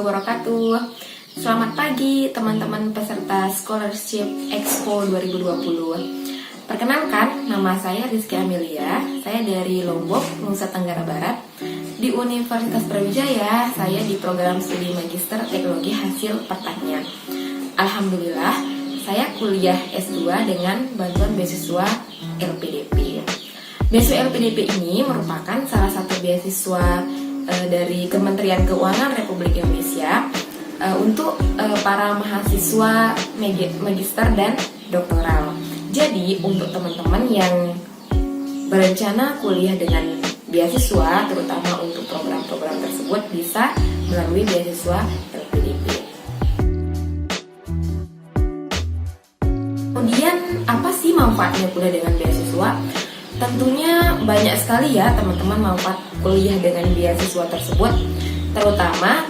wabarakatuh. Selamat pagi teman-teman peserta Scholarship Expo 2020. Perkenalkan, nama saya Rizky Amelia. Saya dari Lombok, Nusa Tenggara Barat. Di Universitas Brawijaya, saya di program studi Magister Teknologi Hasil Pertanian. Alhamdulillah, saya kuliah S2 dengan bantuan beasiswa LPDP. Beasiswa LPDP ini merupakan salah satu beasiswa dari Kementerian Keuangan Republik Indonesia untuk para mahasiswa magister dan doktoral. Jadi untuk teman-teman yang berencana kuliah dengan beasiswa, terutama untuk program-program tersebut, bisa melalui beasiswa LPDP. Kemudian apa sih manfaatnya kuliah dengan beasiswa? Tentunya banyak sekali ya teman-teman manfaat kuliah dengan beasiswa tersebut, terutama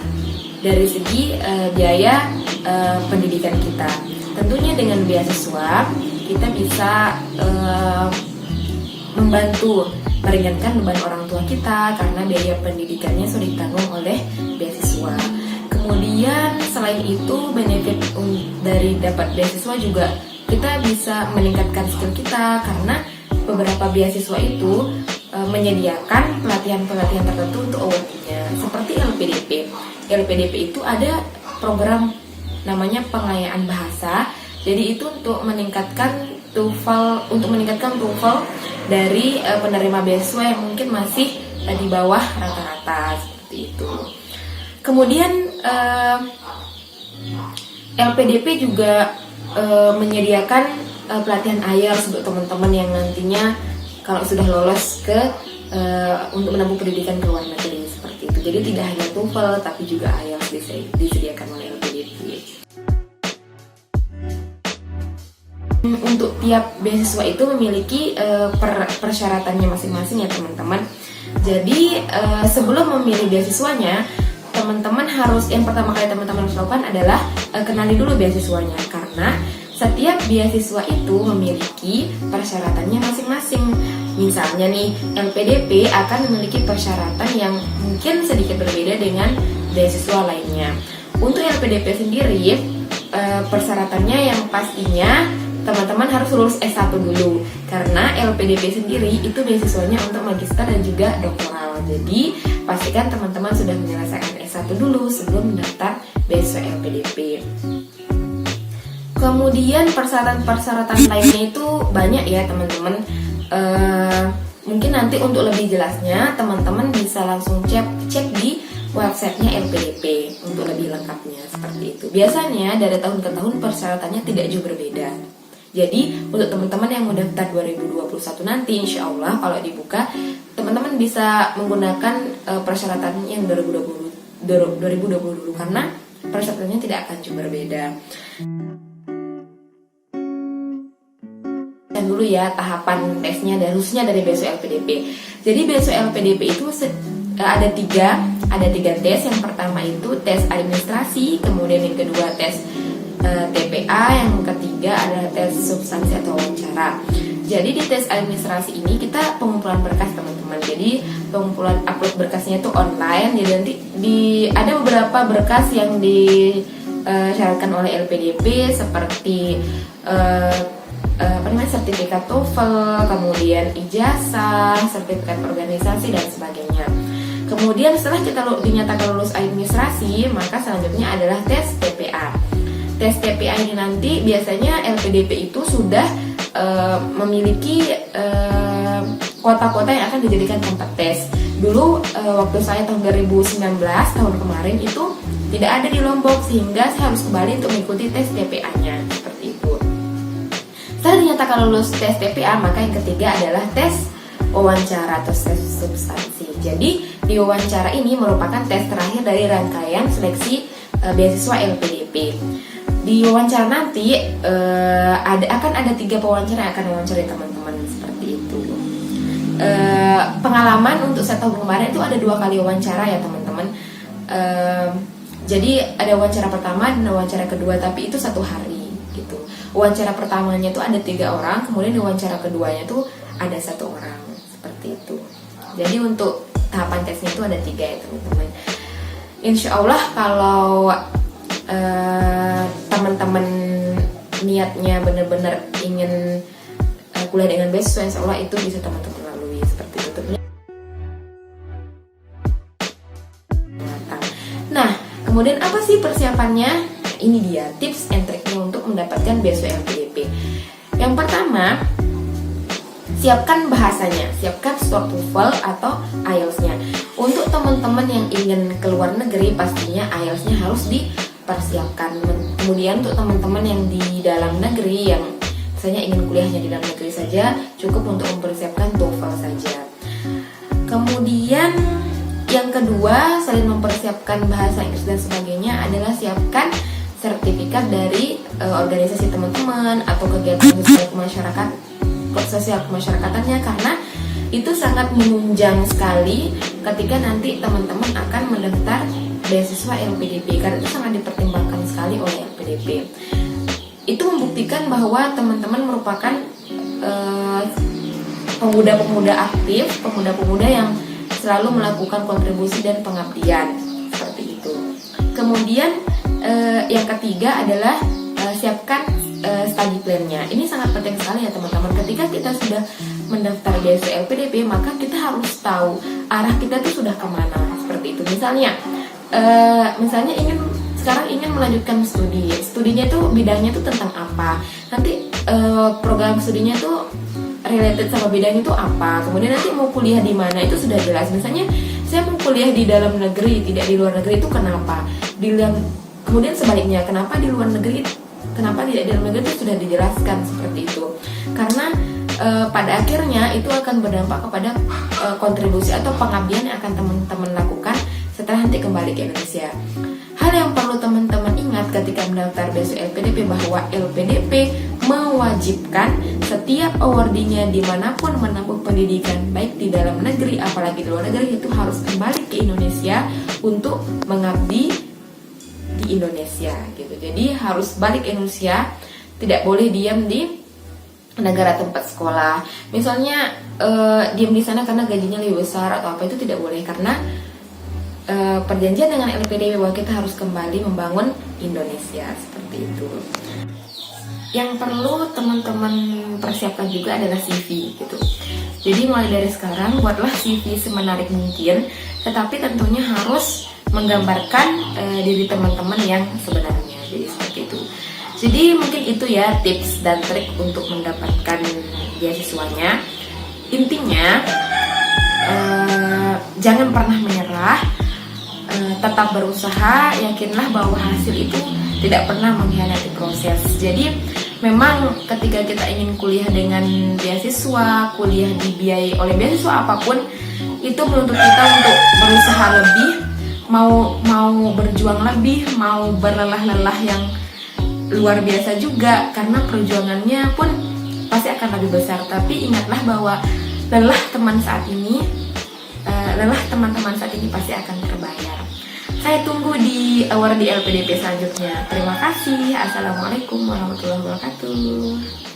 dari segi biaya pendidikan kita. Tentunya dengan beasiswa kita bisa membantu meringankan beban orang tua kita karena biaya pendidikannya sudah ditanggung oleh beasiswa. Kemudian selain itu benefit dari dapat beasiswa juga kita bisa meningkatkan skill kita karena beberapa beasiswa itu menyediakan pelatihan-pelatihan tertentu untuk awardnya seperti LPDP. LPDP itu ada program namanya pengayaan bahasa. Jadi itu untuk meningkatkan TOEFL dari penerima beasiswa yang mungkin masih di bawah rata-rata seperti itu. Kemudian LPDP juga menyediakan pelatihan IELTS untuk teman-teman yang nantinya kalau sudah lolos ke untuk menempuh pendidikan ke luar negeri seperti itu. Jadi tidak hanya TOEFL tapi juga IELTS disediakan oleh LPDP. Untuk tiap beasiswa itu memiliki persyaratannya masing-masing ya teman-teman. Jadi sebelum memilih beasiswanya, teman-teman harus, yang pertama kali teman-teman harus lakukan adalah kenali dulu beasiswanya, karena setiap beasiswa itu memiliki persyaratannya masing-masing. Misalnya nih, LPDP akan memiliki persyaratan yang mungkin sedikit berbeda dengan beasiswa lainnya. Untuk LPDP sendiri, persyaratannya yang pastinya teman-teman harus lulus S1 dulu, karena LPDP sendiri itu beasiswanya untuk magister dan juga doktoral. Jadi pastikan teman-teman sudah menyelesaikan S1 dulu sebelum mendaftar beasiswa LPDP. Kemudian persyaratan-persyaratan lainnya itu banyak ya teman-teman. Mungkin nanti untuk lebih jelasnya teman-teman bisa langsung cek di websitenya LPDP untuk lebih lengkapnya seperti itu. Biasanya dari tahun ke tahun persyaratannya tidak jauh berbeda. Jadi untuk teman-teman yang mau daftar 2021 nanti, insya Allah kalau dibuka, teman-teman bisa menggunakan persyaratan yang 2020 dulu karena persyaratannya tidak akan jauh berbeda. Dan dulu ya tahapan tesnya dan khususnya dari beasiswa LPDP. Jadi beasiswa LPDP itu ada tiga tes. Yang pertama itu tes administrasi, kemudian yang kedua tes TPA, yang ketiga adalah tes substansi atau wawancara. Jadi di tes administrasi ini kita pengumpulan berkas teman-teman. Jadi pengumpulan upload berkasnya itu online. Jadi nanti ada beberapa berkas yang disyaratkan oleh LPDP seperti sertifikat TOEFL, kemudian ijazah, sertifikat organisasi dan sebagainya. Kemudian setelah kita dinyatakan lulus administrasi, maka selanjutnya adalah tes TPA. Tes TPA ini nanti biasanya LPDP itu sudah memiliki kota-kota yang akan dijadikan tempat tes. Dulu waktu saya tahun 2019, tahun kemarin itu tidak ada di Lombok, sehingga saya harus kembali untuk mengikuti tes TPA-nya seperti itu. Setelah dinyatakan lulus tes TPA, maka yang ketiga adalah tes wawancara atau tes substansi. Jadi di wawancara ini merupakan tes terakhir dari rangkaian seleksi beasiswa LPDP. Di wawancara nanti akan ada 3 pewawancara yang akan mewawancarai teman-teman seperti itu. Pengalaman untuk saya tahun kemarin itu ada 2 kali wawancara ya teman-teman. Jadi ada wawancara pertama dan wawancara kedua, tapi itu 1 hari gitu. Wawancara pertamanya itu ada 3 orang, kemudian di wawancara keduanya itu ada 1 orang seperti itu. Jadi untuk tahapan tesnya itu ada 3 ya teman-teman. Insya Allah kalau teman-teman niatnya benar-benar ingin kuliah dengan beasiswa, insya Allah itu bisa teman-teman lalui seperti itu. Nah, kemudian apa sih persiapannya? Ini dia tips and triknya untuk mendapatkan beasiswa LPDP. Yang pertama, siapkan bahasanya, siapkan TOEFL atau IELTS-nya. Untuk teman-teman yang ingin keluar negeri, pastinya IELTS-nya harus dipersiapkan. Kemudian untuk teman-teman yang di dalam negeri, yang misalnya ingin kuliahnya di dalam negeri saja, cukup untuk mempersiapkan TOEFL saja. Kemudian yang kedua, selain mempersiapkan bahasa Inggris dan sebagainya, adalah siapkan sertifikat dari organisasi teman-teman atau kegiatan sosial kemasyarakatan, karena itu sangat menunjang sekali ketika nanti teman-teman akan mendaftar beasiswa LPDP, karena itu sangat dipertimbangkan sekali oleh LPDP. Itu membuktikan bahwa teman-teman merupakan pemuda-pemuda aktif, pemuda-pemuda yang selalu melakukan kontribusi dan pengabdian, seperti itu. Kemudian yang ketiga adalah siapkan study plan-nya. Ini sangat penting sekali ya teman-teman. Ketika kita sudah mendaftar beasiswa LPDP, maka kita harus tahu arah kita tuh sudah kemana, seperti itu. Misalnya sekarang ingin melanjutkan studinya tuh bidangnya tuh tentang apa, nanti program studinya tuh related sama bidang itu apa, kemudian nanti mau kuliah di mana itu sudah jelas. Misalnya saya mau kuliah di dalam negeri, tidak di luar negeri, itu kenapa? Kemudian sebaliknya, kenapa di luar negeri, kenapa tidak di dalam negeri, itu sudah dijelaskan seperti itu. Karena pada akhirnya itu akan berdampak kepada kontribusi atau pengabdian yang akan teman-teman lakukan setelah nanti kembali ke Indonesia. Hal yang perlu teman-teman ingat ketika mendaftar beasiswa LPDP, bahwa LPDP mewajibkan setiap awardinya dimanapun menempuh pendidikan, baik di dalam negeri apalagi di luar negeri, itu harus kembali ke Indonesia untuk mengabdi di Indonesia gitu. Jadi harus balik ke Indonesia, tidak boleh diam di negara tempat sekolah. Misalnya diam di sana karena gajinya lebih besar atau apa, itu tidak boleh, karena perjanjian dengan LPDP bahwa kita harus kembali membangun Indonesia, seperti itu. Yang perlu teman-teman persiapkan juga adalah CV gitu. Jadi mulai dari sekarang buatlah CV semenarik mungkin, tetapi tentunya harus menggambarkan diri teman-teman yang sebenarnya. Jadi seperti itu. Jadi mungkin itu ya tips dan trik untuk mendapatkan beasiswanya. Intinya jangan pernah menyerah, tetap berusaha, yakinlah bahwa hasil itu tidak pernah mengkhianati proses. Jadi memang ketika kita ingin kuliah dengan beasiswa, kuliah dibiayai oleh beasiswa apapun, itu menuntut kita untuk berusaha lebih, mau berjuang lebih, mau berlelah-lelah yang luar biasa juga, karena perjuangannya pun pasti akan lebih besar. Tapi ingatlah bahwa lelah teman-teman saat ini pasti akan terbayar. Saya tunggu di award di LPDP selanjutnya. Terima kasih. Assalamualaikum warahmatullahi wabarakatuh.